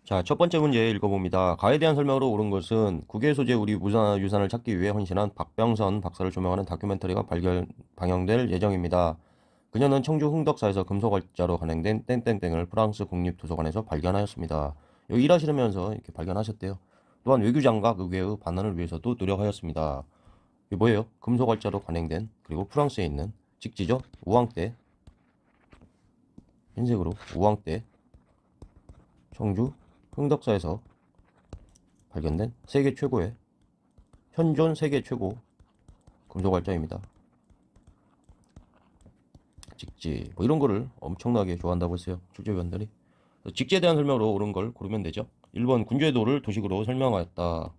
자, 첫 번째 문제 읽어봅니다. 가에 대한 설명으로 옳은 것은 국외 소재 우리 유산을 찾기 위해 헌신한 박병선 박사를 조명하는 다큐멘터리가 방영될 예정입니다. 그녀는 청주 흥덕사에서 금속월자로 간행된 땡땡땡을 프랑스 국립도서관에서 발견하였습니다. 여기 일하시면서 이렇게 발견하셨대요. 또한 외교장과 의회의 반환을 위해서도 노력하였습니다. 이게 뭐예요? 금속월자로 간행된, 그리고 프랑스에 있는 직지죠? 우왕때, 흰색으로 우왕때, 청주 흥덕사에서 발견된 세계 최고의 현존 세계 최고 금속활자입니다. 직지 뭐 이런 거를 엄청나게 좋아한다고 했어요. 출제위원들이. 직지에 대한 설명으로 옳은 걸 고르면 되죠. 1번 군주의도를 도식으로 설명하였다.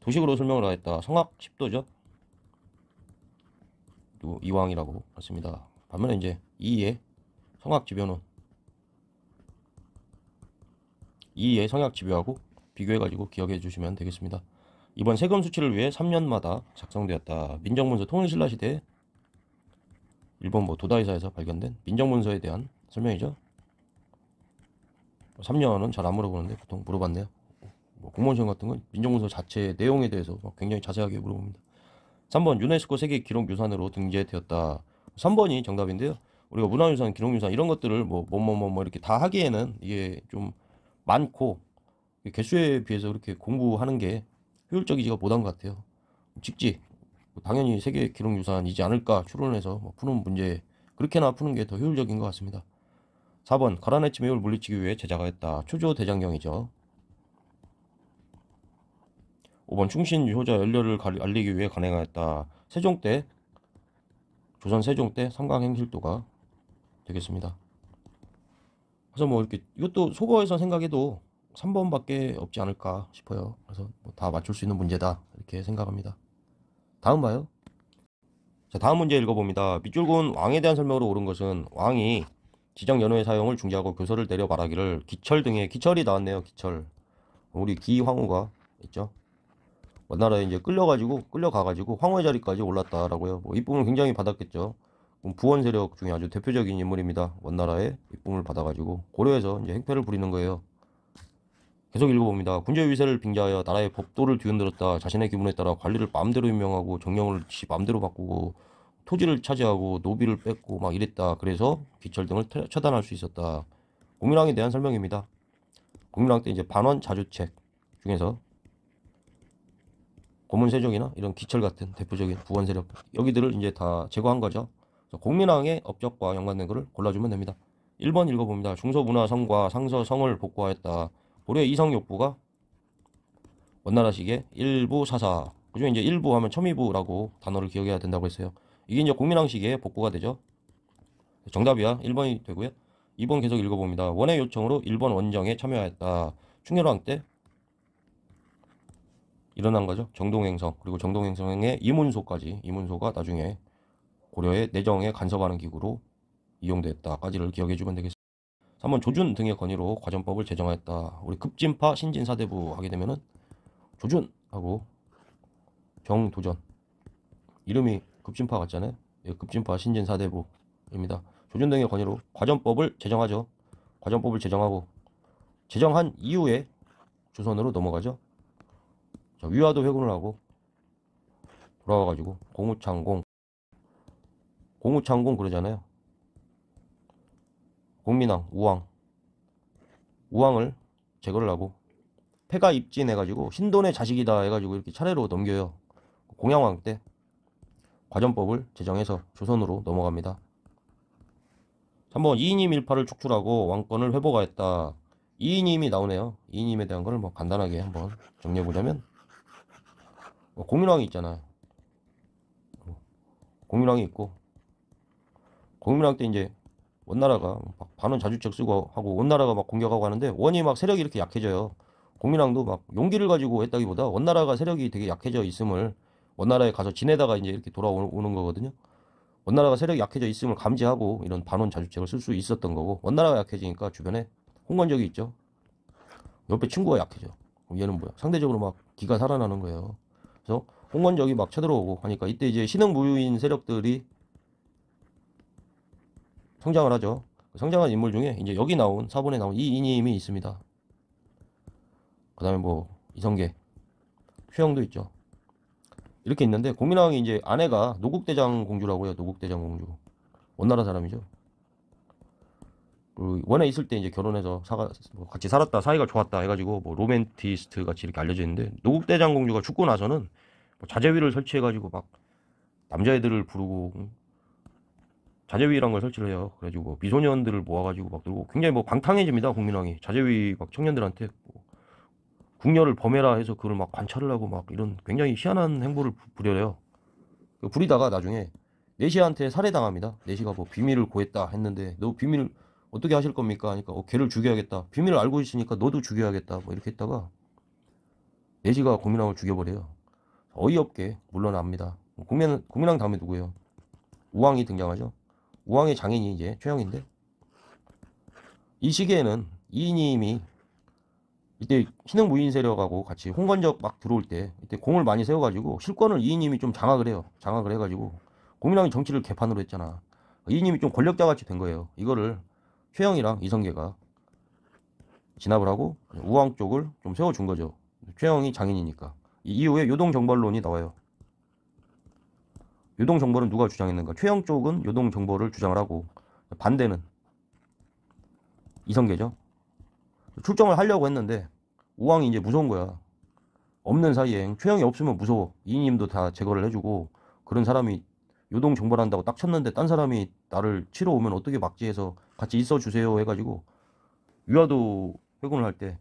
도식으로 설명을 하였다. 성악 10도죠. 또 이왕이라고 했습니다. 반면에 이제 2의 성악 지변은 2의 성악 지변하고 비교해가지고 기억해 주시면 되겠습니다. 이번 세금 수치를 위해 3년마다 작성되었다. 민정문서 통일신라 시대에 일본 뭐 도다이사에서 발견된 민정문서에 대한 설명이죠. 3년은 잘 안 물어보는데 보통 물어봤네요. 뭐 공무원 시험 같은 건 민정문서 자체의 내용에 대해서 굉장히 자세하게 물어봅니다. 3번 유네스코 세계 기록유산으로 등재되었다. 3번이 정답인데요. 우리가 문화유산, 기록유산 이런 것들을 뭐 이렇게 다 하기에는 이게 좀 많고 개수에 비해서 그렇게 공부하는 게 효율적이지가 못한 것 같아요. 직지 당연히 세계 기록유산이지 않을까 추론해서 푸는 문제 그렇게나 푸는 게 더 효율적인 것 같습니다. 4번 가라네치 매울 물리치기 위해 제작하였다. 초조대장경이죠. 5번 충신 효자 연료를 알리기 위해 간행하였다. 세종 때 조선 세종 때 삼강행실도가 되겠습니다. 그래서 뭐 이렇게 이것도 속어에서 생각해도 3번밖에 없지 않을까 싶어요. 그래서 다 맞출 수 있는 문제다 이렇게 생각합니다. 다음 봐요. 자, 다음 문제 읽어봅니다. 밑줄군 왕에 대한 설명으로 옳은 것은 왕이 지정 연호의 사용을 중지하고 교서를 내려 말하기를 기철 등의 기철이 나왔네요. 기철. 우리 기황후가 있죠. 원나라에 이제 끌려가가지고 황후의 자리까지 올랐다라고요. 뭐 이쁨을 굉장히 받았겠죠. 부원 세력 중에 아주 대표적인 인물입니다. 원나라의 이쁨을 받아가지고 고려에서 이제 행패를 부리는 거예요. 계속 읽어봅니다. 군주의 위세를 빙자하여 나라의 법도를 뒤흔들었다. 자신의 기분에 따라 관리를 마음대로 임명하고 정령을 지 마음대로 바꾸고 토지를 차지하고 노비를 뺏고 막 이랬다. 그래서 기철 등을 처단할 수 있었다. 공민왕에 대한 설명입니다. 공민왕 때 이제 반원 자주책 중에서 고문세족이나 이런 기철 같은 대표적인 부원 세력 여기들을 이제 다 제거한 거죠. 공민왕의 업적과 연관된 것을 골라주면 됩니다. 1번 읽어봅니다. 중서문화성과 상서성을 복구하였다. 고려 이성욕부가 원나라식의 일부 사사 그중에 이제 일부 하면 첨의부라고 단어를 기억해야 된다고 했어요. 이게 이제 공민왕식의 복구가 되죠. 정답이야. 1번이 되고요. 2번 계속 읽어봅니다. 원의 요청으로 일본 원정에 참여하였다. 충렬왕 때 일어난 거죠. 정동행성 그리고 정동행성의 이문소까지 이문소가 나중에 고려의 내정에 간섭하는 기구로 이용됐다까지를 기억해주면 되겠습니다. 3번 조준 등의 건의로 과전법을 제정하였다. 우리 급진파 신진사대부 하게 되면은 조준하고 정도전 이름이 급진파 같잖아요. 급진파 신진사대부입니다. 조준 등의 건의로 과전법을 제정하죠. 과전법을 제정하고 제정한 이후에 조선으로 넘어가죠. 자, 위화도 회군을 하고 돌아와가지고 공우창공 그러잖아요. 공민왕 우왕을 제거를 하고 폐가 입진해가지고 신돈의 자식이다 해가지고 이렇게 차례로 넘겨요. 공양왕 때 과전법을 제정해서 조선으로 넘어갑니다. 3번 이인임 일파를 축출하고 왕권을 회복하였다. 이인임이 나오네요. 이인임에 대한 걸 간단하게 한번 정리해보자면 공민왕이 있잖아요. 공민왕이 있고 공민왕 때 이제 원나라가 반원 자주책 쓰고 하고 원나라가 막 공격하고 하는데 원이 막 세력이 이렇게 약해져요. 공민왕도 막 용기를 가지고 했다기보다 원나라가 세력이 되게 약해져 있음을 원나라에 가서 지내다가 이제 이렇게 돌아오는 거거든요. 원나라가 세력이 약해져 있음을 감지하고 이런 반원 자주책을 쓸 수 있었던 거고 원나라가 약해지니까 주변에 홍건적이 있죠. 옆에 친구가 약해져. 얘는 뭐야? 상대적으로 막 기가 살아나는 거예요. 그래서 홍건적이 막 쳐들어오고 하니까 이때 이제 신흥무유인 세력들이 성장을 하죠. 성장한 인물 중에 이제 여기 나온 4번에 나온 이 이님이 있습니다. 그 다음에 뭐 이성계, 최영도 있죠. 이렇게 있는데 공민왕이 이제 아내가 노국대장 공주라고 해요. 노국대장 공주. 원나라 사람이죠. 그 원에 있을 때 이제 결혼해서 뭐 같이 살았다, 사이가 좋았다 해가지고 뭐 로맨티스트 같이 이렇게 알려져 있는데, 노국대장 공주가 죽고 나서는 뭐 자제위를 설치해가지고 막 남자애들을 부르고 자제위란 걸 설치를 해요. 그래가지고 미소년들을 모아가지고 막 들고 굉장히 뭐 방탕해집니다. 국민왕이 자제위 막 청년들한테 뭐 궁녀를 범해라 해서 그걸 막 관찰을 하고 막 이런 굉장히 희한한 행보를 부려요. 부리다가 나중에 내시한테 살해당합니다. 내시가 뭐 비밀을 고했다 했는데, 너 비밀 어떻게 하실 겁니까? 하니까 걔를 죽여야겠다. 비밀을 알고 있으니까 너도 죽여야겠다. 뭐 이렇게 했다가 내시가 공민왕을 죽여버려요. 어이없게 물러납니다. 공민왕 다음에 누구예요? 우왕이 등장하죠. 우왕의 장인이 이제 최영인데, 이 시기에는 이님이 이때 신흥무인 세력하고 같이 홍건적 막 들어올 때 이때 공을 많이 세워가지고 실권을 이인님이 좀 장악을 해요. 장악을 해가지고 공민왕이 정치를 개판으로 했잖아. 이인님이 좀 권력자 같이 된 거예요. 이거를 최영이랑 이성계가 진압을 하고 우왕 쪽을 좀 세워준 거죠. 최영이 장인이니까. 이 이후에 요동정벌론이 나와요. 요동정벌은 누가 주장했는가? 최영 쪽은 요동정벌을 주장을 하고 반대는 이성계죠. 출정을 하려고 했는데 우왕이 이제 무서운 거야. 없는 사이에 최영이 없으면 무서워. 이님도 다 제거를 해주고, 그런 사람이 요동 정벌한다고 딱 쳤는데 딴 사람이 나를 치러 오면 어떻게 막지 해서 같이 있어 주세요 해가지고 위화도 회군을 할 때,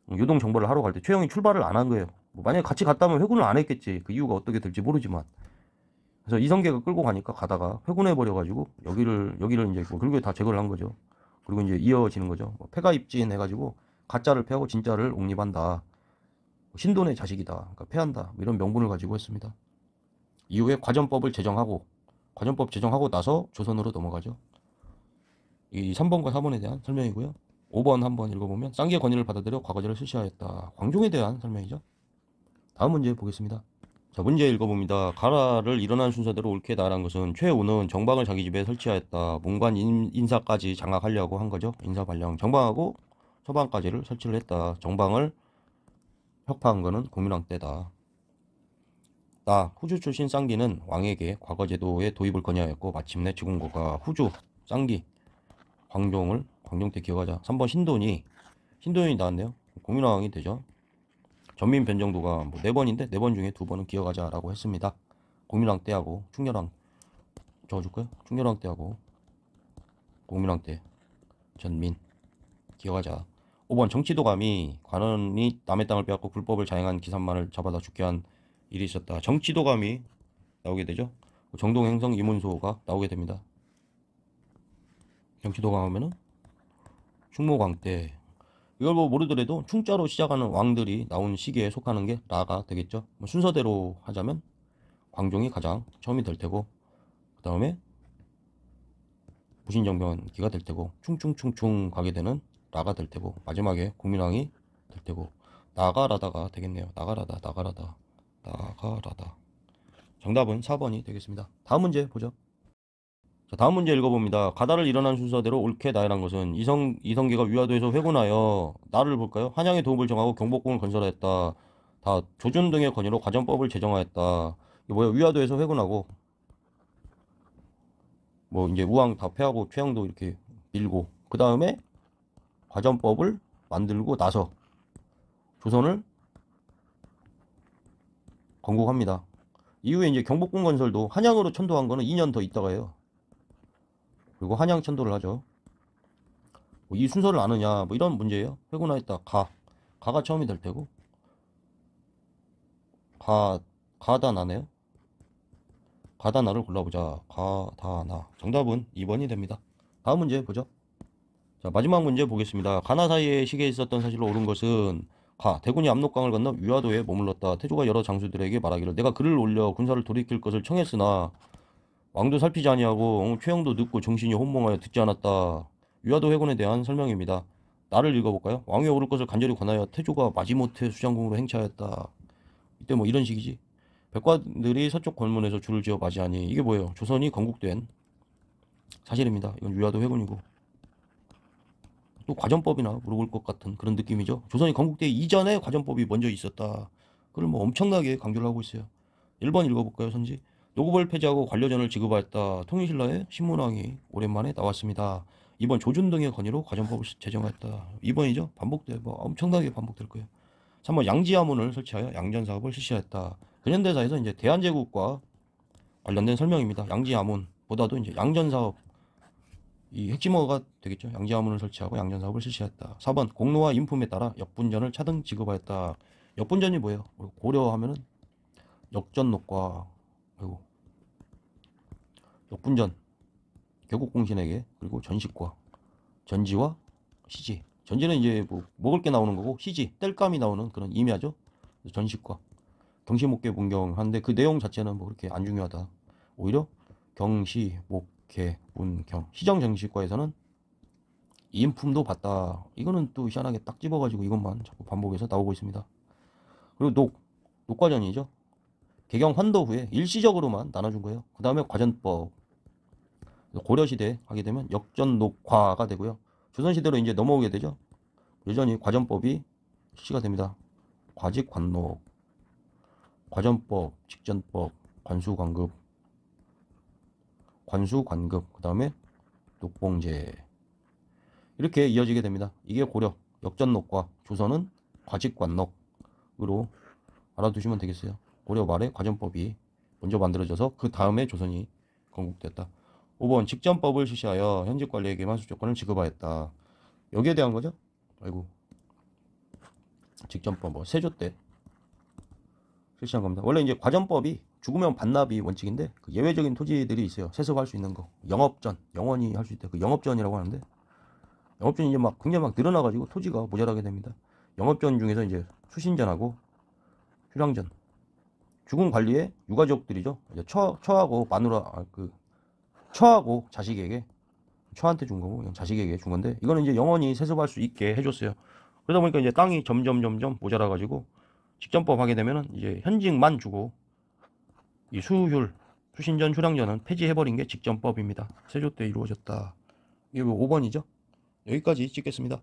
요동 정벌을 하러 갈 때 최영이 출발을 안 한 거예요. 뭐 만약에 같이 갔다면 회군을 안 했겠지. 그 이유가 어떻게 될지 모르지만. 그래서 이성계가 끌고 가니까 가다가 회군해 버려가지고 여기를 이제 뭐 결국에 다 제거를 한 거죠. 그리고 이제 이어지는 거죠. 뭐 폐가 입진 해가지고 가짜를 패하고 진짜를 옹립한다. 신돈의 자식이다. 그러니까 패한다. 뭐 이런 명분을 가지고 했습니다. 이후에 과전법을 제정하고, 과전법 제정하고 나서 조선으로 넘어가죠. 이 3번과 4번에 대한 설명이고요. 5번 한번 읽어보면 쌍기의 권위를 받아들여 과거제를 실시하였다. 광종에 대한 설명이죠. 다음 문제 보겠습니다. 자, 문제 읽어봅니다. 가라를 일어난 순서대로 옳게 나아간 것은 최우는 정방을 자기 집에 설치하였다. 문관 인사까지 장악하려고 한 거죠. 인사 발령. 정방하고 서방까지를 설치를 했다. 정방을 혁파한 거는 공민왕 때다. 후주 출신 쌍기는 왕에게 과거제도의 도입을 건의하였고 마침내 즉흥고가 후주 쌍기 광종 때 기억하자. 3번 신돈이 나왔네요. 공민왕이 되죠. 전민 변정도가 뭐 4번인데 4번 중에 2번은 기억하자라고 했습니다. 공민왕 때하고 충렬왕 적어줄까요? 충렬왕 때하고 공민왕 때 전민 기억하자. 5번 정치도감이 관원이 남의 땅을 빼앗고 불법을 자행한 기산만을 잡아다 죽게 한 일이 있었다. 정치도감이 나오게 되죠. 정동행성 이문소가 나오게 됩니다. 정치도감 하면은 충무광 때, 이걸 뭐 모르더라도 충자로 시작하는 왕들이 나온 시기에 속하는 게 라가 되겠죠. 순서대로 하자면 광종이 가장 처음이 될 테고, 그 다음에 무신정변기가 될 테고, 충충충충 가게 되는 라가 될 테고, 마지막에 국민왕이 될 테고, 나가라다가 되겠네요. 나가라다. 정답은 4번이 되겠습니다. 다음 문제 보죠. 자, 다음 문제 읽어봅니다. 가다를 일어난 순서대로 옳게 나열한 것은 이성계가 위화도에서 회군하여 나를 볼까요? 한양의 도읍을 정하고 경복궁을 건설하였다. 다 조준 등의 건의로 과전법을 제정하였다. 이게 뭐야? 위화도에서 회군하고 뭐 이제 우왕 다 패하고 최영도 이렇게 밀고 그 다음에 과전법을 만들고 나서 조선을 건국합니다. 이후에 이제 경복궁 건설도 한양으로 천도한 거는 2년 더 있다가 해요. 그리고 한양 천도를 하죠. 뭐 이 순서를 아느냐 뭐 이런 문제예요. 회군하였다. 가가 처음이 될 테고 가다나네요. 가다나를 골라보자. 가다나. 정답은 2번이 됩니다. 다음 문제 보죠. 자, 마지막 문제 보겠습니다. 가나 사이에 시기에 있었던 사실로 옳은 것은 대군이 압록강을 건너 위화도에 머물렀다. 태조가 여러 장수들에게 말하기를 내가 글을 올려 군사를 돌이킬 것을 청했으나 왕도 살피지 아니하고 최영도 늦고 정신이 혼몽하여 듣지 않았다. 위화도 회군에 대한 설명입니다. 나를 읽어볼까요? 왕위에 오를 것을 간절히 권하여 태조가 마지못해 수장궁으로 행차하였다. 이때 뭐 이런 식이지. 백관들이 서쪽 관문에서 줄을 지어 맞이하니 이게 뭐예요? 조선이 건국된 사실입니다. 이건 위화도 회군이고 또 과전법이나 물어볼 것 같은 그런 느낌이죠. 조선이 건국되기 이전에 과전법이 먼저 있었다. 그걸 뭐 엄청나게 강조를 하고 있어요. 1번 읽어볼까요, 선지? 노고벌 폐지하고 관료전을 지급하였다. 통일신라의 신문왕이 오랜만에 나왔습니다. 2번 조준 등의 건의로 과전법을 제정하였다. 2번이죠? 반복돼. 뭐 엄청나게 반복될 거예요. 3번 양지하문을 설치하여 양전사업을 실시하였다. 근현대사에서 이제 대한제국과 관련된 설명입니다. 양지하문보다도 이제 양전사업 이 핵심어가 되겠죠. 양지하문을 설치하고 양전사업을 실시했다. 4번 공로와 인품에 따라 역분전을 차등 지급하였다. 역분전이 뭐예요? 고려하면은 역전록과 그리고 역분전 개국공신에게 그리고 전식과 전지와 시지. 전지는 이제 뭐 먹을 게 나오는 거고 시지 땔감이 나오는 그런 임야죠. 전식과 경시목계 문경하는데 그 내용 자체는 뭐 그렇게 안 중요하다. 오히려 경시 목계 문경 시정정식과에서는 인품도 봤다. 이거는 또 희한하게 딱 집어가지고 이것만 자꾸 반복해서 나오고 있습니다. 그리고 녹과전이죠. 개경 환도 후에 일시적으로만 나눠준 거예요. 그 다음에 과전법 고려시대 하게 되면 역전녹화가 되고요. 조선시대로 이제 넘어오게 되죠. 여전히 과전법이 실시가 됩니다. 과직관록, 과전법, 직전법, 관수관급, 관수관급, 그 다음에 녹봉제 이렇게 이어지게 됩니다. 이게 고려, 역전녹과 조선은 과직관록으로 알아두시면 되겠어요. 고려 말에 과전법이 먼저 만들어져서 그 다음에 조선이 건국됐다. 5번 직전법을 실시하여 현직 관리에게만 수조권을 지급하였다. 여기에 대한 거죠. 아이고 직전법 뭐 세조 때 실시한 겁니다. 원래 이제 과전법이 죽으면 반납이 원칙인데 그 예외적인 토지들이 있어요. 세습할 수 있는 거 영업전 영원히 할 수 있다. 그 영업전이라고 하는데 영업전이 이제 막 굉장히 막 늘어나가지고 토지가 모자라게 됩니다. 영업전 중에서 이제 수신전하고 휴량전 죽은 관리의 유가족들이죠. 이제 처하고 마누라 처하고 자식에게 처한테 준 거고 자식에게 준 건데 이거는 이제 영원히 세습할 수 있게 해줬어요. 그러다 보니까 이제 땅이 점점 모자라 가지고 직전법 하게 되면은 이제 현직만 주고 이 수신전 휴량전은 폐지해버린 게 직전법입니다. 세조 때 이루어졌다. 이게 5번이죠. 여기까지 찍겠습니다.